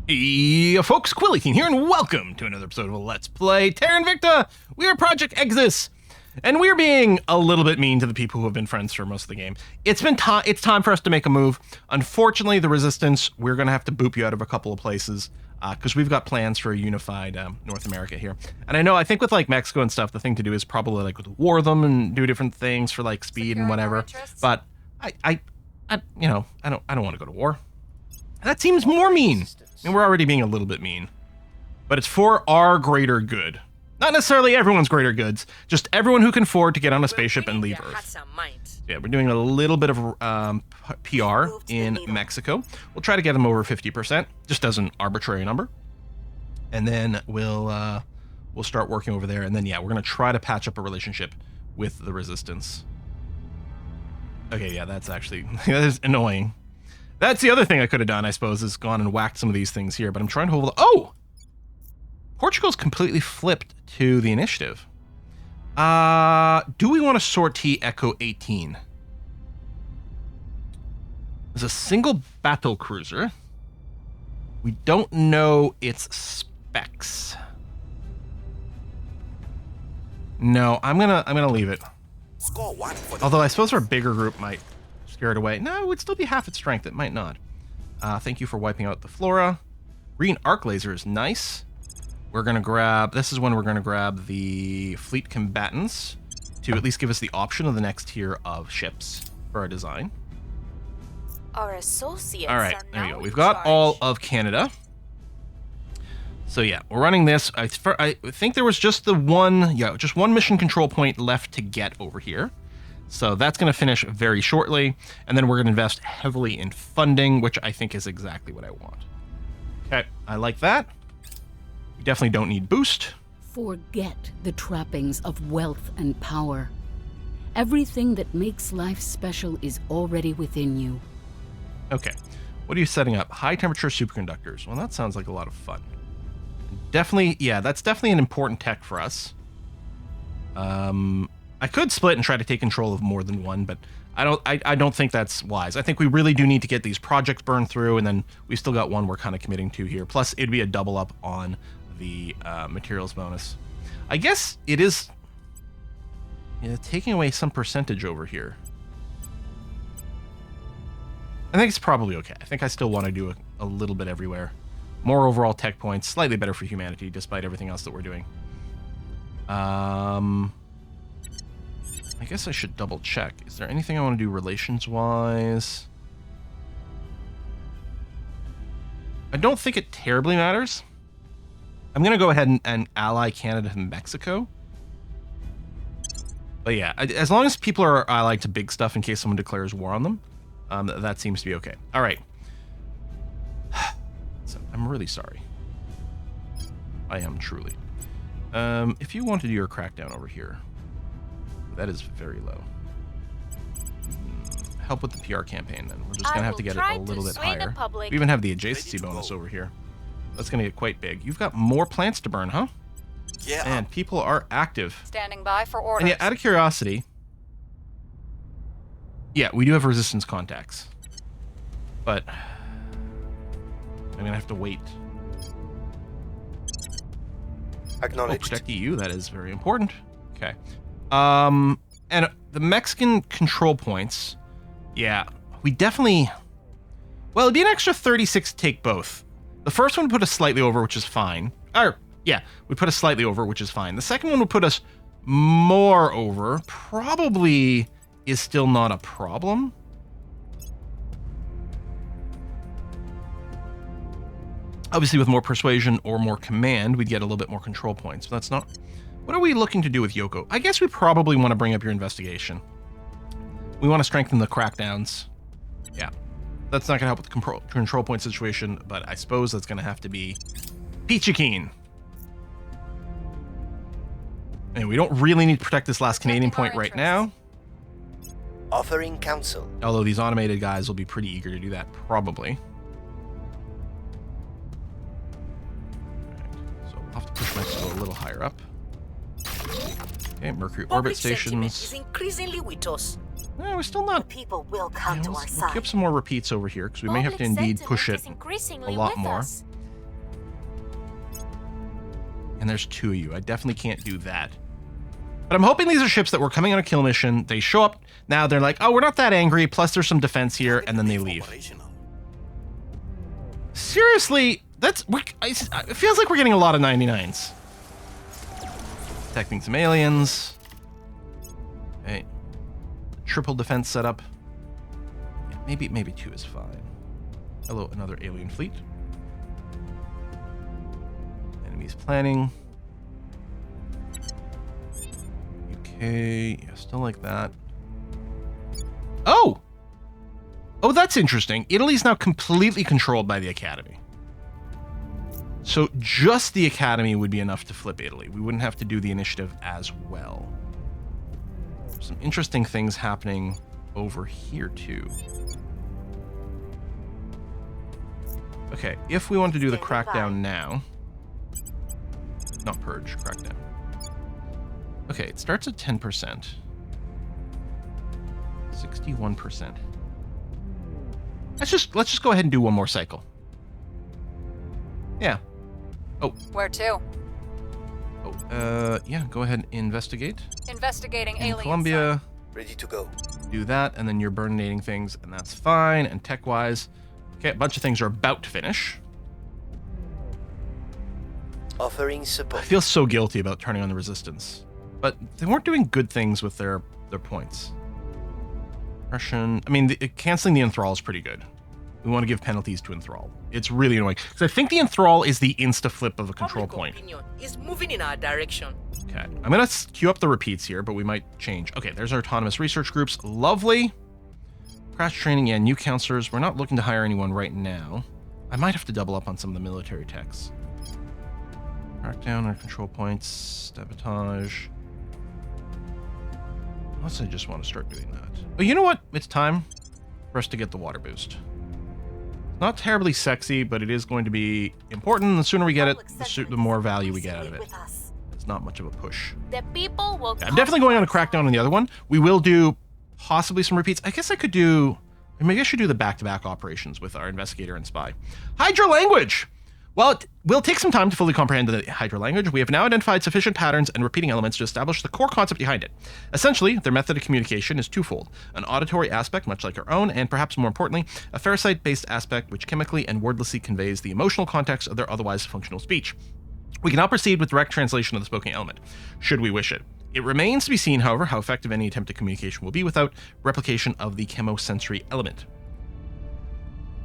Hey, folks, Quilly here, and welcome to another episode of Let's Play Terra Invicta. We are Project Exodus, and we're being a little bit mean to the people who have been friends for most of the game. It's time for us to make a move. Unfortunately, the Resistance, we're going to have to boop you out of a couple of places, because we've got plans for a unified North America here. And I think with like Mexico and stuff, the thing to do is probably like war them and do different things for like speed and whatever. But I don't want to go to war. That seems more mean. I mean, we're already being a little bit mean. But it's for our greater good. Not necessarily everyone's greater goods, just everyone who can afford to get on a spaceship and leave Earth. Yeah, we're doing a little bit of PR in Mexico. We'll try to get them over 50%, just as an arbitrary number. And then we'll start working over there. And then, yeah, we're going to try to patch up a relationship with the Resistance. Okay, yeah, that's actually that is annoying. That's the other thing I could have done, I suppose, is gone and whacked some of these things here, but I'm trying to hold... Oh! Portugal's completely flipped to the initiative. Do we want to sortie Echo 18? There's a single battle cruiser. We don't know its specs. No, I'm gonna leave it. Although I suppose our bigger group might scare it away. No, it would still be half its strength. It might not. Thank you for wiping out the flora. Green arc laser is nice. We're going to grab... This is when we're going to grab the fleet combatants to at least give us the option of the next tier of ships for our design. Our associates all right, are there we now go. We've in got charge. all of Canada. So yeah, we're running this. I think there was just the one... Yeah, just one mission control point left to get over here. So that's going to finish very shortly, and then we're going to invest heavily in funding, which I think is exactly what I want. Okay, I like that. We definitely don't need boost. Forget the trappings of wealth and power. Everything that makes life special is already within you. Okay, what are you setting up? High temperature superconductors. Well, that sounds like a lot of fun. Definitely, yeah, that's definitely an important tech for us. I could split and try to take control of more than one, but I don't think that's wise. I think we really do need to get these projects burned through, and then we've still got one we're kind of committing to here. Plus, it'd be a double up on the materials bonus. I guess it is taking away some percentage over here. I think it's probably okay. I think I still want to do a little bit everywhere. More overall tech points, slightly better for humanity, despite everything else that we're doing. I guess I should double check. Is there anything I want to do relations-wise? I don't think it terribly matters. I'm going to go ahead and ally Canada and Mexico. But yeah, as long as people are allied to big stuff in case someone declares war on them, that seems to be okay. All right. So, I'm really sorry. I am truly. If you want to do your crackdown over here, that is very low. Help with the PR campaign, then. We're just going to have to get it a little bit higher. We even have the adjacency bonus over here. That's going to get quite big. You've got more plants to burn, huh? Yeah. And people are active. Standing by for orders. And yeah, out of curiosity, yeah, we do have resistance contacts. But I'm going to have to wait. Acknowledged. Oh, protect EU, that is very important. Okay. And the Mexican control points, yeah, we definitely... Well, it'd be an extra 36 to take both. The first one would put us slightly over, which is fine. Or, yeah, we put us slightly over, which is fine. The second one would put us more over. Probably is still not a problem. Obviously, with more persuasion or more command, we'd get a little bit more control points. But that's not... What are we looking to do with Yoko? I guess we probably want to bring up your investigation. We want to strengthen the crackdowns. Yeah. That's not going to help with the control point situation, but I suppose that's going to have to be peachy keen. And we don't really need to protect this last Canadian point right now. Offering counsel. Although these automated guys will be pretty eager to do that, probably. So I'll have to push Mexico a little higher up. Okay, Mercury orbit stations. Is increasingly with us. No, we're still not. People will come to our We'll side. keep some more repeats over here because we may have to indeed push it a lot more. And there's 2 of you. I definitely can't do that. But I'm hoping these are ships that were coming on a kill mission. They show up. Now they're like, oh, we're not that angry. Plus there's some defense here. And then they leave. Seriously, it feels like we're getting a lot of 99s. Detecting some aliens. Okay. Triple defense setup. Yeah, maybe 2 is fine. Hello, another alien fleet. Enemies planning. Okay, yeah, still like that. Oh! Oh, that's interesting. Italy's now completely controlled by the Academy. So just the Academy would be enough to flip Italy. We wouldn't have to do the initiative as well. Some interesting things happening over here, too. Okay, if we want to do the crackdown now... Not purge, crackdown. Okay, it starts at 10%. 61%. Let's just go ahead and do one more cycle. Yeah. Oh. Where to? Oh, yeah, go ahead and investigate. Investigating In alien Colombia, Ready to go. do that, and then you're burninating things, and that's fine. And tech-wise, okay, a bunch of things are about to finish. Offering I support. feel so guilty about turning on the resistance, but they weren't doing good things with their points. Russian, I mean, canceling the enthrall is pretty good. We want to give penalties to enthrall. It's really annoying because I think the enthrall is the insta flip of a control point. Is moving in our direction. Okay, I'm gonna queue up the repeats here, but we might change. Okay, there's our autonomous research groups. Lovely. Crash training, yeah, new counselors. We're not looking to hire anyone right now. I might have to double up on some of the military techs. Crack down our control points. Sabotage. Unless I just want to start doing that. But you know what? It's time for us to get the water boost. Not terribly sexy, but it is going to be important. The sooner we get it, the more value we get out of it. It's not much of a push. The people will. Yeah, I'm definitely going on a crackdown on the other one. We will do possibly some repeats. I guess I could do... Maybe I should do the back-to-back operations with our investigator and spy. Hydra language! Well, it will take some time to fully comprehend the Hydra language. We have now identified sufficient patterns and repeating elements to establish the core concept behind it. Essentially, their method of communication is twofold. An auditory aspect, much like our own, and perhaps more importantly, a ferrocite-based aspect which chemically and wordlessly conveys the emotional context of their otherwise functional speech. We can now proceed with direct translation of the spoken element, should we wish it. It remains to be seen, however, how effective any attempt at communication will be without replication of the chemosensory element.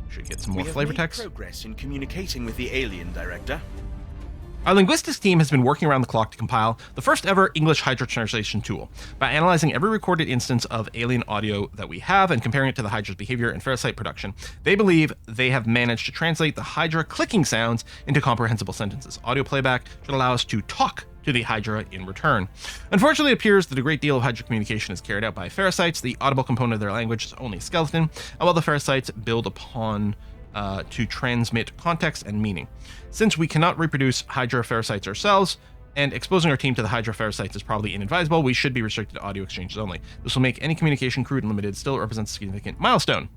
Should get some more flavor text. Progress in communicating with the alien director. Our linguistics team has been working around the clock to compile the first ever English Hydra translation tool. By analyzing every recorded instance of alien audio that we have and comparing it to the Hydra's behavior and ferrocite production, they believe they have managed to translate the Hydra clicking sounds into comprehensible sentences. Audio playback should allow us to talk to the Hydra in return. Unfortunately, it appears that a great deal of Hydra communication is carried out by ferrocites. The audible component of their language is only a skeleton, and while the ferrocites build upon to transmit context and meaning. Since we cannot reproduce Hydra ferrocites ourselves, and exposing our team to the Hydra ferrocites is probably inadvisable, we should be restricted to audio exchanges only. This will make any communication crude and limited, still represents a significant milestone.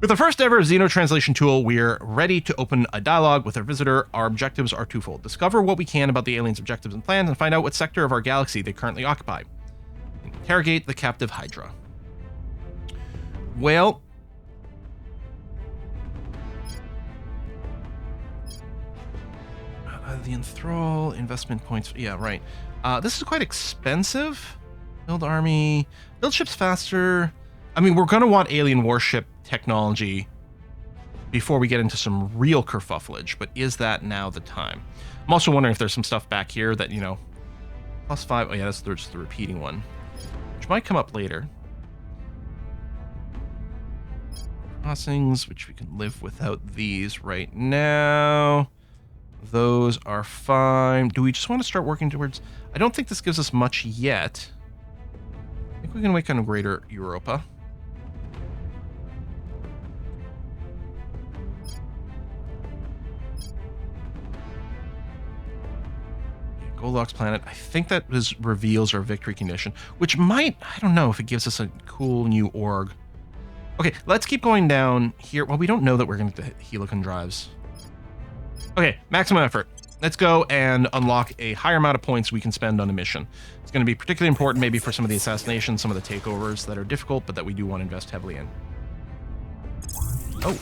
With the first ever Xeno translation tool, we're ready to open a dialogue with our visitor. Our objectives are twofold. Discover what we can about the aliens' objectives and plans, and find out what sector of our galaxy they currently occupy. Interrogate the captive Hydra. Well... the enthrall, investment points... Yeah, right. This is quite expensive. Build army... Build ships faster... I mean, we're going to want alien warship technology before we get into some real kerfufflage, but is that now the time? I'm also wondering if there's some stuff back here that, you know, +5. Oh yeah, that's just the repeating one, which might come up later. Crossings, which we can live without these right now. Those are fine. Do we just want to start working towards... I don't think this gives us much yet. I think we can make on Greater Europa. Goldilocks planet. I think that reveals our victory condition, which might, I don't know if it gives us a cool new org. Okay, let's keep going down here. Well, we don't know that we're going to hit the Helicon drives. Okay, maximum effort. let's go and unlock a higher amount of points we can spend on a mission. It's going to be particularly important maybe for some of the assassinations, some of the takeovers that are difficult, but that we do want to invest heavily in. Oh.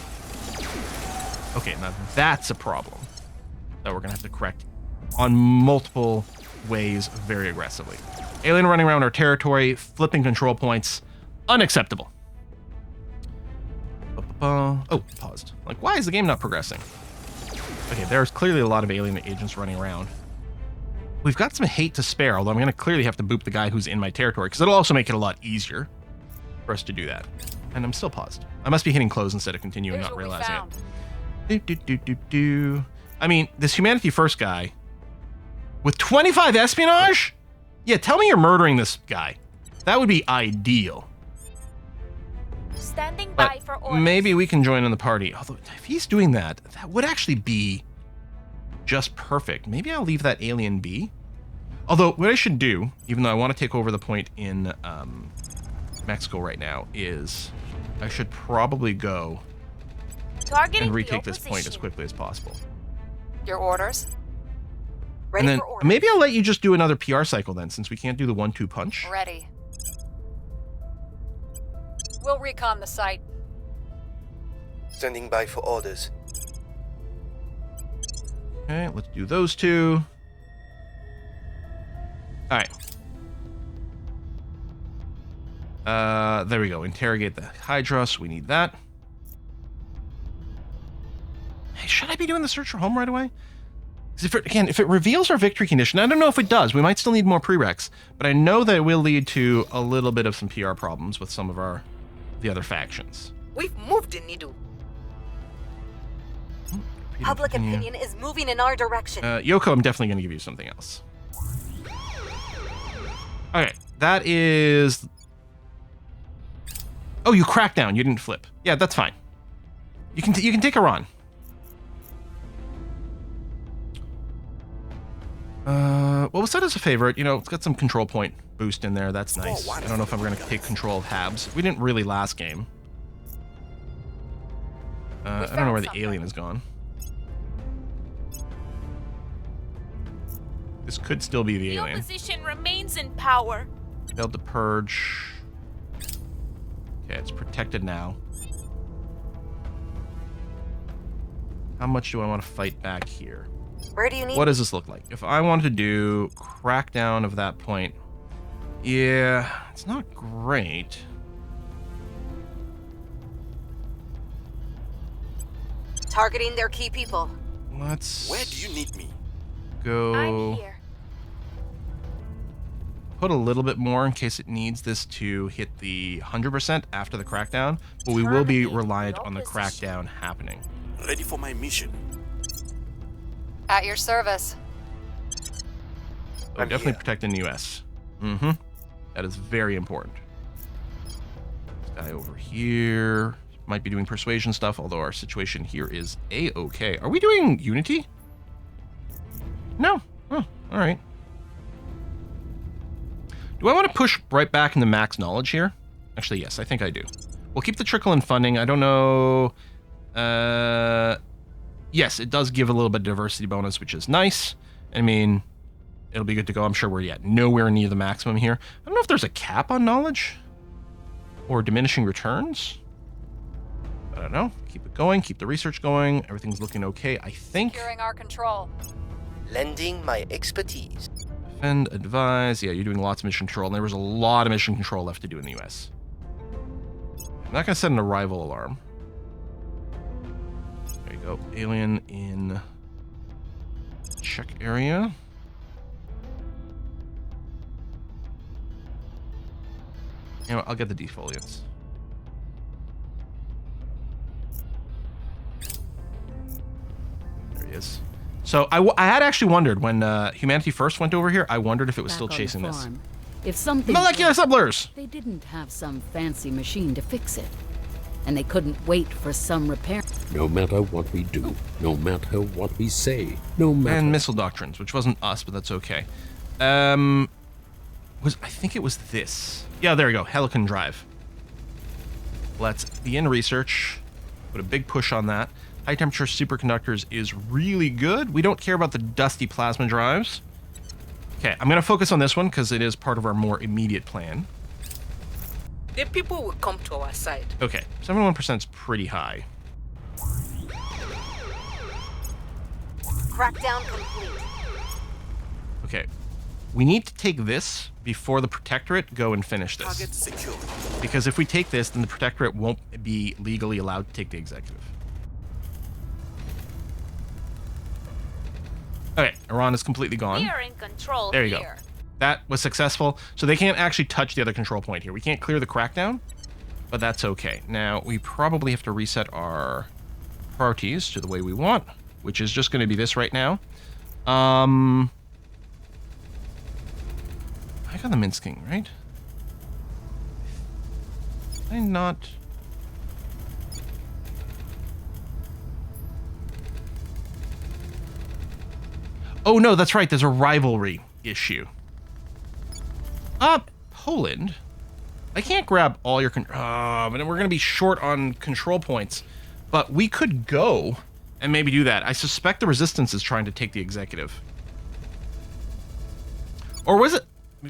Okay, now that's a problem that we're going to have to correct on multiple ways very aggressively. Alien running around our territory, flipping control points, unacceptable. Oh, paused. Like, why is the game not progressing? Okay, there's clearly a lot of alien agents running around. We've got some hate to spare, although I'm going to clearly have to boop the guy who's in my territory, because it'll also make it a lot easier for us to do that. And I'm still paused. I must be hitting close instead of continue and not realizing it. I mean, this Humanity First guy with 25 espionage? Yeah, tell me you're murdering this guy. That would be ideal. Standing But by for orders. maybe we can join in the party. Although, if he's doing that, that would actually be just perfect. Maybe I'll leave that alien be. Although, what I should do, even though I want to take over the point in Mexico right now, is I should probably go Targeting and retake your this point as position. quickly as possible. Your orders. And then maybe I'll let you just do another PR cycle then, since we can't do the 1-2 punch. Ready. We'll recon the site. Standing by for orders. Okay, let's do those two. All right. There we go. Interrogate the Hydros. We need that. Hey, should I be doing the search for home right away? 'Cause if it reveals our victory condition, I don't know if it does. We might still need more prereqs, but I know that it will lead to a little bit of some PR problems with some of the other factions. We've moved the needle. Public opinion is moving in our direction. Yoko, I'm definitely going to give you something else. Okay, that is... Oh, you cracked down. You didn't flip. Yeah, that's fine. You can take Iran. Well, we'll set as a favorite. You know, it's got some control point boost in there. That's nice. I don't know if I'm going to take control of Habs. We didn't really last game. I don't know where the alien has gone. This could still be the alien. opposition remains in power. Failed to purge. Okay, it's protected now. How much do I want to fight back here? Where do you need? What does this look like? If I wanted to do crackdown of that point, yeah, it's not great. Targeting their key people. Let's Where do you need me? go I'm here. put a little bit more in case it needs this to hit the 100% after the crackdown, but we will be Terminate reliant your on the position. crackdown happening. Ready for my mission. At your service. So I'm definitely here. protecting the US. Mm-hmm. That is very important. This guy over here might be doing persuasion stuff, although our situation here is A-okay. Are we doing Unity? No. Oh, all right. Do I want to push right back into max knowledge here? Actually, yes, I think I do. We'll keep the trickle in funding. I don't know... yes, it does give a little bit of diversity bonus, which is nice. I mean, it'll be good to go. I'm sure we're yet nowhere near the maximum here. I don't know if there's a cap on knowledge or diminishing returns. I don't know. Keep it going. Keep the research going. Everything's looking okay, I think. Securing our control. Lending my expertise. Defend, advise. Yeah, you're doing lots of mission control, and there was a lot of mission control left to do in the US. I'm not going to set an arrival alarm. There you go. Alien in check area. You know, I'll get the defoliants. There he is. So I had actually wondered when Humanity First went over here. I wondered if it was Back still on the chasing this. farm, if something Molecular broke, subblers. they didn't have some fancy machine to fix it, and they couldn't wait for some repair. No matter what we do, no matter what we say, no matter... And missile doctrines, which wasn't us, but that's okay. I think it was this. Yeah, there we go. Helican drive. Let's begin research. Put a big push on that. High temperature superconductors is really good. We don't care about the dusty plasma drives. Okay, I'm going to focus on this one because it is part of our more immediate plan. The people will come to our side. Okay, 71% is pretty high. Crackdown complete. Okay, we need to take this before the Protectorate go and finish this. Target secure. Because if we take this, then the Protectorate won't be legally allowed to take the Executive. Okay, Iran is completely gone. We are in control There you here. go. That was successful. So they can't actually touch the other control point here. We can't clear the crackdown, but that's okay. Now, we probably have to reset our priorities to the way we want, which is just going to be this right now. I got the Minsking, right? Did I not... Oh, no, that's right. There's a rivalry issue. Poland. I can't grab all your... but we're going to be short on control points. But we could go and maybe do that. I suspect the resistance is trying to take the executive. Or was it...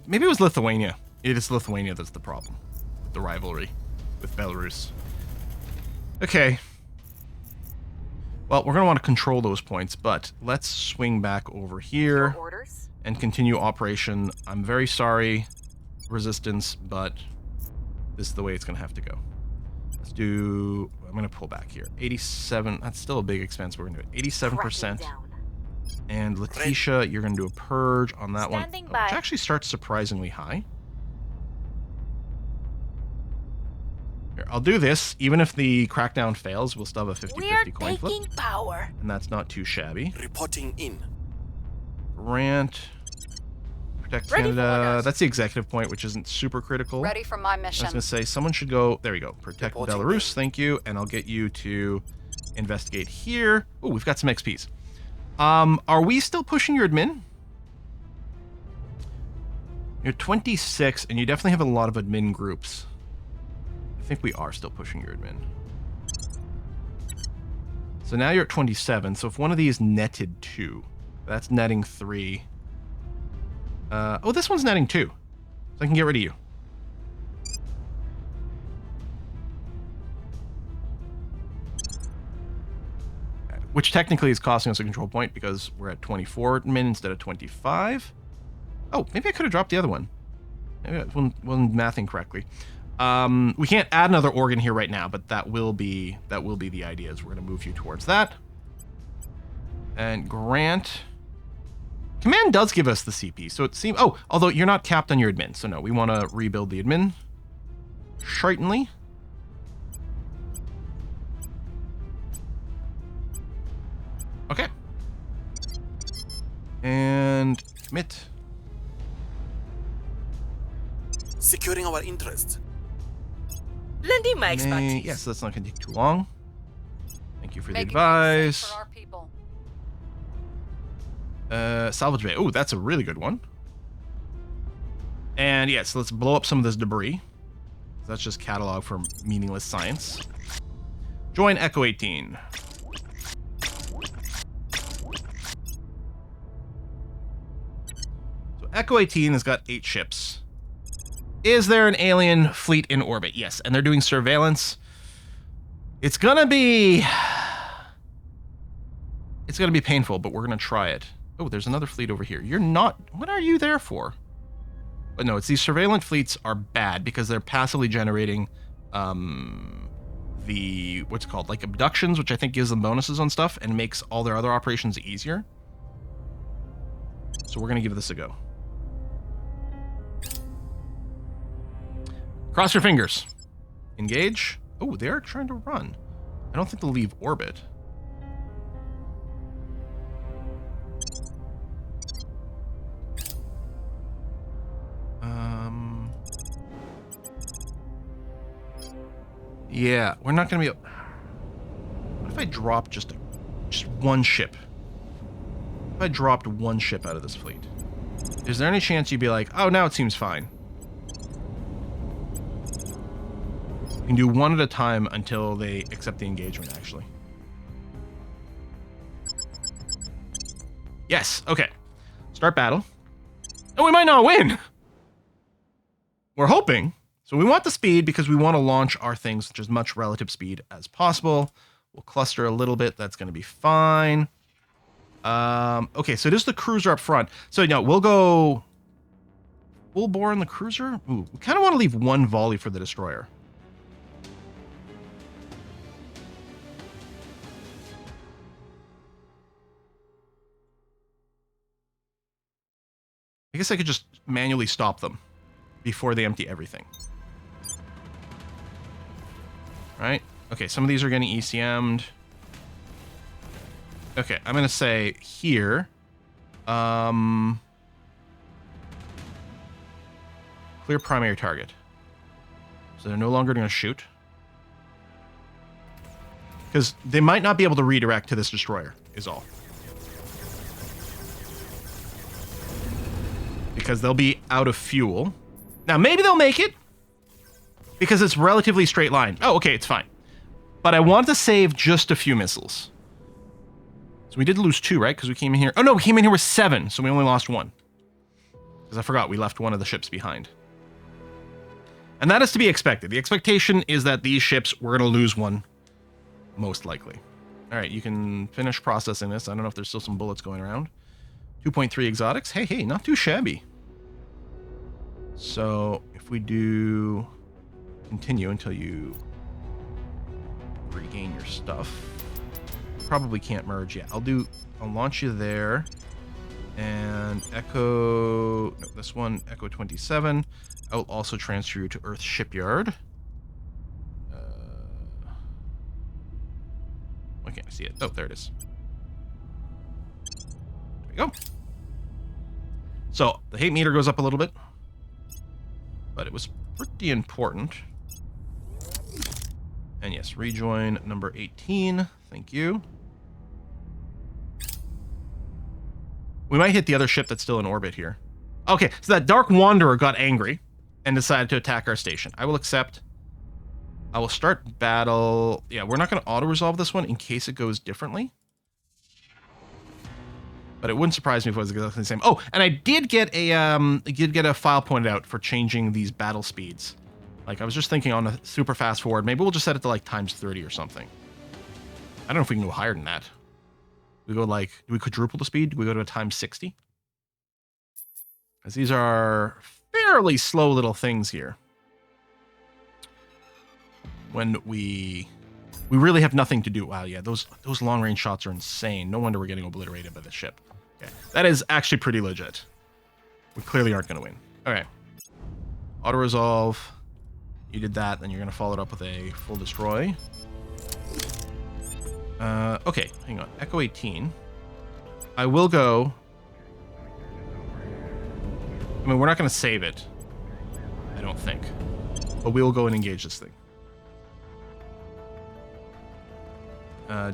Maybe it was Lithuania. It is Lithuania that's the problem. With the rivalry with Belarus. Okay. Well, we're going to want to control those points, but let's swing back over here Orders? and continue operation. I'm very sorry, resistance, but this is the way it's going to have to go. Let's do... I'm going to pull back here. 87... That's still a big expense. We're going to do it. 87%. And Letitia, you're going to do a purge on that Standing one. by. Which actually starts surprisingly high. Here, I'll do this. Even if the crackdown fails, we'll still have a 50-50 coin flip. Power. And that's not too shabby. Reporting in. Grant. Protect Ready for Canada. orders. That's the executive point, which isn't super critical. Ready for my I was mission. going to say, someone should go... There we go. Protect Reporting Belarus. in. Thank you. And I'll get you to investigate here. Oh, we've got some XPs. Are we still pushing your admin? You're 26, and you definitely have a lot of admin groups. I think we are still pushing your admin. So now you're at 27, so if one of these netted 2, that's netting 3. Oh, this one's netting 2. So I can get rid of you. Which technically is costing us a control point because we're at 24 admin instead of 25. Oh, maybe I could have dropped the other one. Maybe I wasn't mathing correctly. We can't add another organ here right now, but that will be the idea. Is we're going to move you towards that. And Grant. Command does give us the CP, so it seems... Oh, although you're not capped on your admin, so no, we want to rebuild the admin. Shrightenly. Okay. And commit. Securing our interests. Lending my expertise. Yes, that's not going to take too long. Thank you for the Making things advice. safe for our people. Salvage bay. Oh, that's a really good one. And yes, let's blow up some of this debris. That's just catalog for meaningless science. Join Echo 18. So Echo 18 has got 8 ships. Is there an alien fleet in orbit? Yes, and they're doing surveillance. It's gonna be painful, but we're gonna try it. Oh, there's another fleet over here. You're not... What are you there for? But no, it's these surveillance fleets are bad because they're passively generating the... What's it called? Like abductions, which I think gives them bonuses on stuff and makes all their other operations easier. So we're gonna give this a go. Cross your fingers. Engage. Oh, they're trying to run. I don't think they'll leave orbit. Yeah, we're not gonna be... What if I drop just one ship? If I dropped one ship out of this fleet? Is there any chance you'd be like, oh, now it seems fine? You can do one at a time until they accept the engagement, actually. Yes. Okay. Start battle. And we might not win. We're hoping. So we want the speed because we want to launch our things with as much relative speed as possible. We'll cluster a little bit. That's going to be fine. Okay, so it is the cruiser up front. So, we'll go full bore on the cruiser. Ooh, we kind of want to leave one volley for the destroyer. I guess I could just manually stop them before they empty everything. Right? Okay, some of these are getting ECM'd. Okay, I'm going to say here. Clear primary target. So they're no longer going to shoot. Because they might not be able to redirect to this destroyer, is all. Because they'll be out of fuel. Now, maybe they'll make it. Because it's relatively straight line. Oh, okay, it's fine. But I want to save just a few missiles. So we did lose 2, right? Because we came in here. Oh, no, we came in here with 7. So we only lost 1. Because I forgot we left one of the ships behind. And that is to be expected. The expectation is that these ships, we're going to lose 1. Most likely. All right, you can finish processing this. I don't know if there's still some bullets going around. 2.3 exotics. Hey, not too shabby. So if we do continue until you regain your stuff. Probably can't merge yet. I'll launch you there. And Echo, no, this one, Echo 27. I will also transfer you to Earth Shipyard. Why can't I see it? Oh, there it is. There we go. So the hate meter goes up a little bit, but it was pretty important. And yes, rejoin number 18. Thank you. We might hit the other ship that's still in orbit here. Okay, so that Dark Wanderer got angry and decided to attack our station. I will accept. I will start battle. Yeah, we're not going to auto-resolve this one in case it goes differently. But it wouldn't surprise me if it was exactly the same. Oh, and I did get a file pointed out for changing these battle speeds. Like, I was just thinking on a super fast forward, maybe we'll just set it to like times 30 or something. I don't know if we can go higher than that. We go like, do we quadruple the speed? Do we go to a times 60? Because these are fairly slow little things here. When we really have nothing to do. Wow, yeah, those long range shots are insane. No wonder we're getting obliterated by this ship. Okay, that is actually pretty legit. We clearly aren't going to win. All right, auto resolve. You did that, then you're going to follow it up with a full destroy. Okay, hang on. Echo 18. I will go. I mean, we're not going to save it. I don't think. But we will go and engage this thing.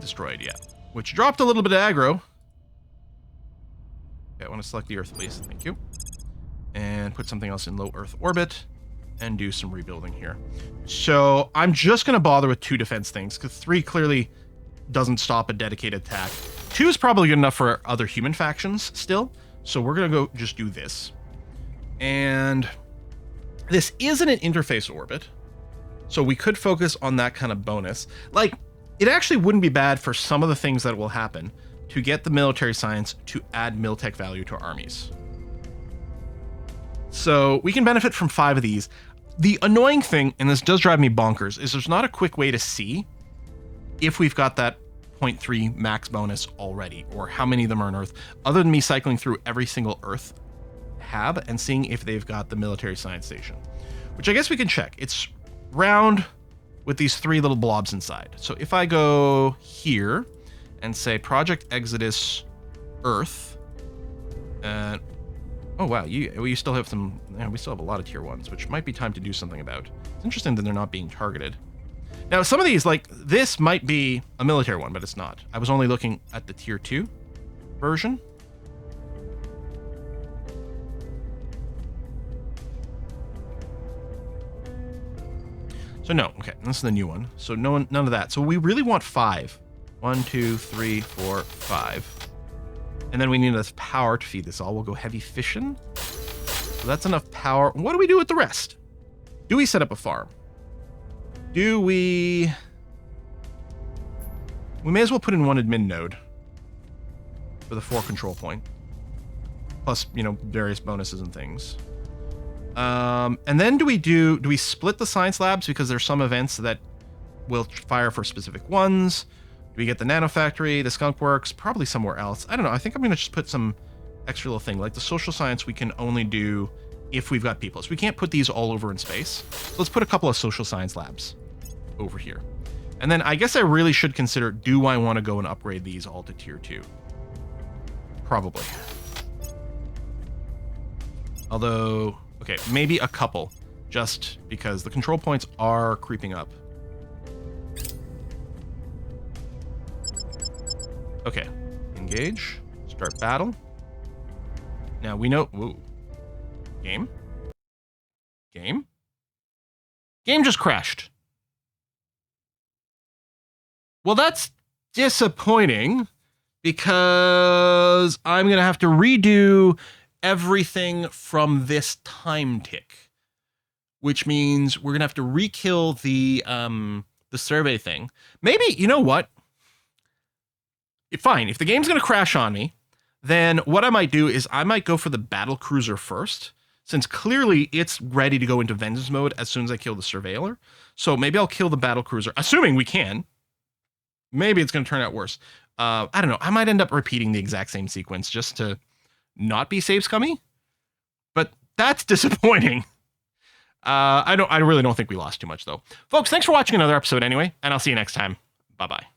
Destroyed, yeah. Which dropped a little bit of aggro. Okay, I want to select the Earth, please. Thank you. And put something else in low Earth orbit. And do some rebuilding here. So I'm just going to bother with 2 defense things. Because 3 clearly doesn't stop a dedicated attack. 2 is probably good enough for other human factions still. So we're going to go just do this. And this isn't an interface orbit. So we could focus on that kind of bonus. Like, it actually wouldn't be bad for some of the things that will happen to get the military science to add miltech value to armies. So we can benefit from 5 of these. The annoying thing, and this does drive me bonkers, is there's not a quick way to see if we've got that 0.3 max bonus already, or how many of them are on Earth, other than me cycling through every single Earth hab and seeing if they've got the military science station, which I guess we can check. It's round with these 3 little blobs inside. So if I go here and say Project Exodus Earth, and oh wow, you still have some. Yeah, we still have a lot of tier 1s, which might be time to do something about. It's interesting that they're not being targeted. Now, some of these, like this, might be a military one, but it's not. I was only looking at the tier 2 version. So no, okay, this is the new one. So none of that. So we really want 5. 1, 2, 3, 4, 5. And then we need enough power to feed this all. We'll go heavy fission. So that's enough power. What do we do with the rest? Do we set up a farm? Do we... We may as well put in one admin node for the 4 control point. Plus, you know, various bonuses and things. And then do we split the science labs because there's some events that will fire for specific ones? Do we get the nano factory, the skunk works, probably somewhere else? I don't know. I think I'm going to just put some extra little thing. Like the social science we can only do if we've got people. So we can't put these all over in space. So let's put a couple of social science labs over here. And then I guess I really should consider, do I want to go and upgrade these all to tier 2? Probably. Although, okay, maybe a couple, just because the control points are creeping up. Okay, engage, start battle. Now we know, whoa, game? Game? Game just crashed. Well, that's disappointing because I'm going to have to redo everything from this time tick, which means we're going to have to re-kill the survey thing. Maybe, you know what? Fine, if the game's going to crash on me, then what I might do is I might go for the battle cruiser first, since clearly it's ready to go into vengeance mode as soon as I kill the surveiller. So maybe I'll kill the battle cruiser, assuming we can. Maybe it's going to turn out worse. I don't know. I might end up repeating the exact same sequence just to not be save scummy. But that's disappointing. I really don't think we lost too much, though. Folks, thanks for watching another episode anyway, and I'll see you next time. Bye-bye.